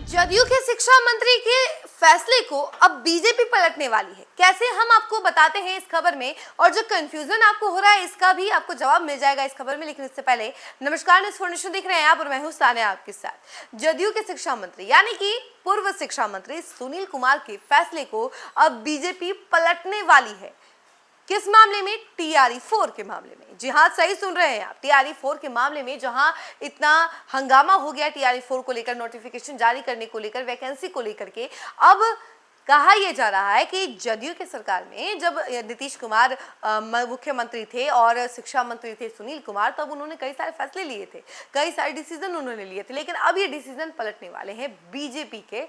जदयू के शिक्षा मंत्री के फैसले को अब बीजेपी पलटने वाली है। कैसे, हम आपको बताते हैं इस खबर में, और जो कंफ्यूजन आपको हो रहा है इसका भी आपको जवाब मिल जाएगा इस खबर में। लेकिन इससे पहले नमस्कार, न्यूज़ फॉर नेशन देख रहे हैं आप और मैं हूं सानिया आपके साथ। जदयू के शिक्षा मंत्री यानी कि पूर्व शिक्षा मंत्री सुनील कुमार के फैसले को अब बीजेपी पलटने वाली है। किस मामले में? TRE-4 के मामले में। जी हाँ, सही सुन रहे हैं आप, TRE-4 के मामले में, जहां इतना हंगामा हो गया TRE-4 को लेकर, नोटिफिकेशन जारी करने को लेकर, वैकेंसी को लेकर के। अब कहा यह जा रहा है कि जदयू के सरकार में जब नीतीश कुमार मुख्यमंत्री थे और शिक्षा मंत्री थे सुनील कुमार, तब उन्होंने कई सारे फैसले लिए थे, कई सारे डिसीजन उन्होंने लिए थे। लेकिन अब ये डिसीजन पलटने वाले हैं बीजेपी के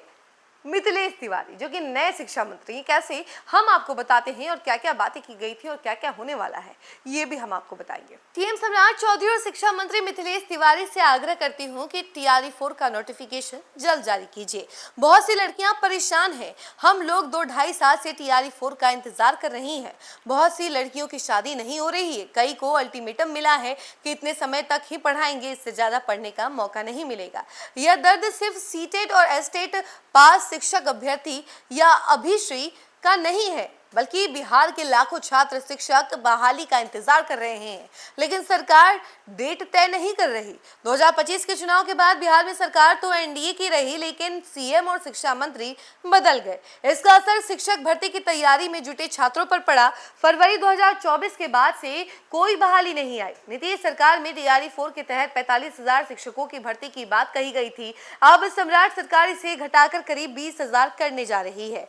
मिथिलेश तिवारी, जो कि नए शिक्षा मंत्री हैं। कैसे, हम आपको बताते हैं, और क्या क्या बातें की गई थी और क्या क्या होने वाला है ये भी हम आपको बताएंगे। सीएम सम्राट चौधरी और शिक्षा मंत्री मिथिलेश तिवारी से आग्रह करती हूँ कि TRE-4 का नोटिफिकेशन जल्द जारी कीजिए। बहुत सी लड़कियां परेशान हैं। हम लोग 2-2.5 साल से TRE-4 का इंतजार कर रही हैं। बहुत सी लड़कियों की शादी नहीं हो रही है। कई को अल्टीमेटम मिला है कि इतने समय तक ही पढ़ाएंगे, इससे ज्यादा पढ़ने का मौका नहीं मिलेगा। यह दर्द सिर्फ सीटेट और एस्टेट पास शिक्षक अभ्यर्थी या अभिश्री का नहीं है, बल्कि बिहार के लाखों छात्र शिक्षक बहाली का इंतजार कर रहे हैं। लेकिन सरकार डेट तय नहीं कर रही। 2025 के चुनाव के बाद बिहार में सरकार तो एनडीए की रही, लेकिन सीएम और शिक्षा मंत्री बदल गए। इसका असर शिक्षक भर्ती की तैयारी में जुटे छात्रों पर पड़ा। फरवरी 2024 के बाद से कोई बहाली नहीं आई। नीतीश सरकार में TRE-4 के तहत 45,000 शिक्षकों की भर्ती की बात कही गई थी। अब सम्राट सरकार इसे घटाकर करीब 20,000 करने जा रही है।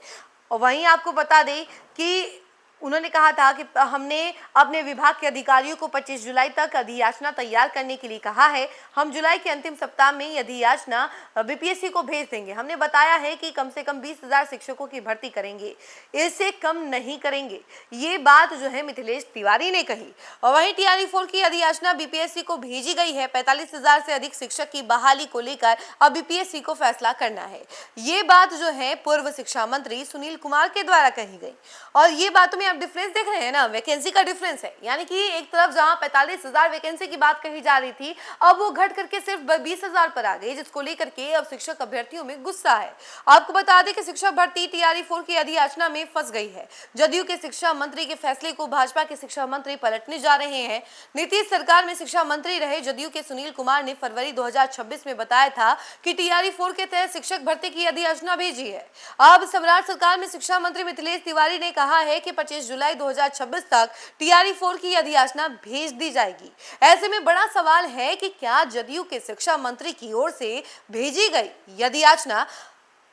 और वहीं आपको बता दें कि उन्होंने कहा था कि हमने अपने विभाग के अधिकारियों को 25 जुलाई तक अधियाचना तैयार करने के लिए कहा है। हम जुलाई के अंतिम सप्ताह में अधियाचना BPSC को भेज देंगे। हमने बताया है कि कम से कम 20,000 शिक्षकों की भर्ती करेंगे, इससे कम नहीं करेंगे। ये बात जो है मिथिलेश तिवारी ने कही। और वहीं TRE-4 की अधियाचना BPSC को भेजी गई है। 45,000 से अधिक शिक्षक की बहाली को लेकर अब BPSC को फैसला करना है। ये बात जो है पूर्व शिक्षा मंत्री सुनील कुमार के द्वारा कही गई। और ये बातों में आप डिफरेंस देख रहे हैं ना, वैकेंसी का डिफरेंस है। यानी कि एक तरफ जहां 45,000 वैकेंसी की बात कही जा रही थी, अब वो घट करके सिर्फ 20,000 पर आ गई, जिसको लेकर के अब शिक्षक अभ्यर्थियों में गुस्सा है। आपको बता दें कि शिक्षक भर्ती TRE-4 की अधियाचना में फंस गई है। जदयू के शिक्षा मंत्री के फैसले को भाजपा के शिक्षा मंत्री पलटने जा रहे हैं। नीतीश सरकार में शिक्षा मंत्री रहे जदयू के सुनील कुमार ने फरवरी 2026 में बताया था कि TRE-4 के तहत शिक्षक भर्ती की अधियाचना भेजी है। अब सम्राट सरकार में शिक्षा मंत्री मिथिलेश तिवारी ने कहा है कि 25 जुलाई 2026 तक TRE-4 की अधियाचना भेज दी जाएगी। ऐसे में बड़ा सवाल है कि क्या जदयू के शिक्षा मंत्री की ओर से भेजी गई अधियाचना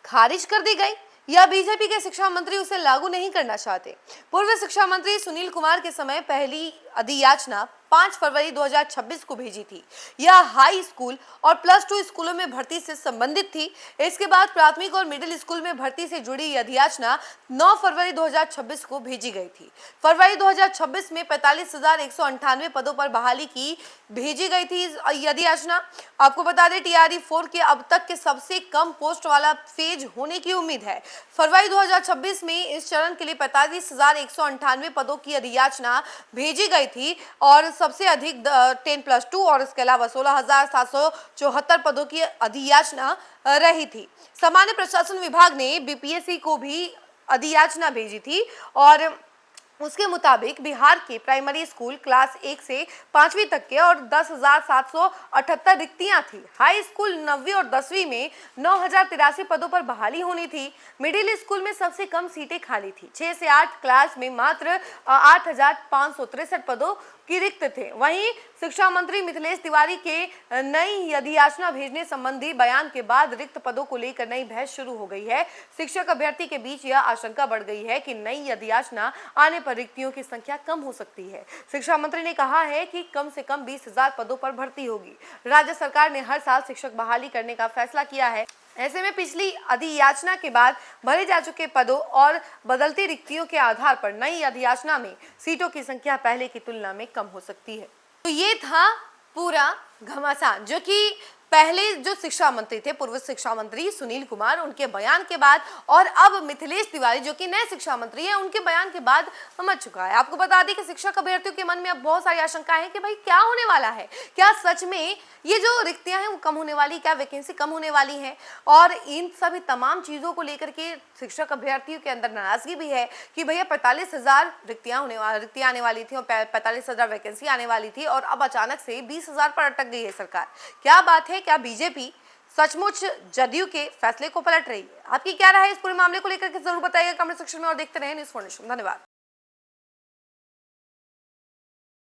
खारिज कर दी गई, या बीजेपी के शिक्षा मंत्री उसे लागू नहीं करना चाहते। पूर्व शिक्षा मंत्री सुनील कुमार के समय पहली अधियाचना 5 फरवरी 2026 को भेजी थी। यह हाई स्कूल और +2 स्कूलों में भर्ती से संबंधित थी। इसके बाद प्राथमिक और मिडिल स्कूल में भर्ती से जुड़ी अधियाचना 9 फरवरी 2026 को भेजी गई थी। फरवरी 2026 में 45,198 पदों पर बहाली की भेजी गई थी अधियाचना। आपको बता दें TRE-4 के अब तक के सबसे कम पोस्ट वाला फेज होने की उम्मीद है। फरवरी 2026 में इस चरण के लिए 45,198 पदों की अधियाचना भेजी गई थी और सबसे अधिक 10+2 और इसके अलावा 16,774 पदों की अधियाचना रही थी। सामान्य प्रशासन विभाग ने BPSC को भी अधियाचना भेजी थी और उसके मुताबिक बिहार के प्राइमरी स्कूल क्लास 1 से 5वीं तक के और 10,778 रिक्तियां थी। हाई स्कूल 9वीं और 10वीं में 9,083 पदों पर बहाली होनी थी। मिडिल स्कूल में सबसे कम सीटें खाली थी। 6 से 8 क्लास में मात्र 8,563 पदों की रिक्त थे। वहीं शिक्षा मंत्री मिथिलेश तिवारी के नई अधियाचना भेजने संबंधी बयान के बाद रिक्त पदों को लेकर नई बहस शुरू हो गई है। शिक्षक अभ्यर्थी के बीच यह आशंका बढ़ गई है कि नई अधियाचना आने पर रिक्तियों की संख्या कम हो सकती है। शिक्षा मंत्री ने कहा है कि कम से कम 20,000 पदों पर भर्ती होगी। राज्य सरकार ने हर साल शिक्षक बहाली करने का फैसला किया है। ऐसे में पिछली अधियाचना के बाद भरे जा चुके पदों और बदलती रिक्तियों के आधार पर नई अधियाचना में सीटों की संख्या पहले की तुलना में कम हो सकती है। तो ये था पूरा घमासान जो कि पहले जो शिक्षा मंत्री थे, पूर्व शिक्षा मंत्री सुनील कुमार, उनके बयान के बाद और अब मिथिलेश तिवारी जो कि नए शिक्षा मंत्री हैं, उनके बयान के बाद मच चुका है। आपको बता दें कि शिक्षक अभ्यर्थियों के मन में अब बहुत सारी आशंकाएं हैं कि भाई क्या होने वाला है, क्या सच में ये जो रिक्तियां हैं वो कम होने वाली, क्या वैकेंसी कम होने वाली है। और इन सभी तमाम चीजों को लेकर के शिक्षक अभ्यर्थियों के अंदर नाराजगी भी है कि भैया 45,000 रिक्तियां आने वाली थी और 45,000 वैकेंसी आने वाली थी और अब अचानक से 20,000 पर अटक गई है सरकार। क्या बात है, क्या बीजेपी सचमुच जदयू के फैसले को पलट रही है? आपकी क्या राय है इस पूरे मामले को लेकर के जरूर बताइएगा कमेंट सेक्शन में और देखते रहें न्यूज़ फॉर नेशन। धन्यवाद।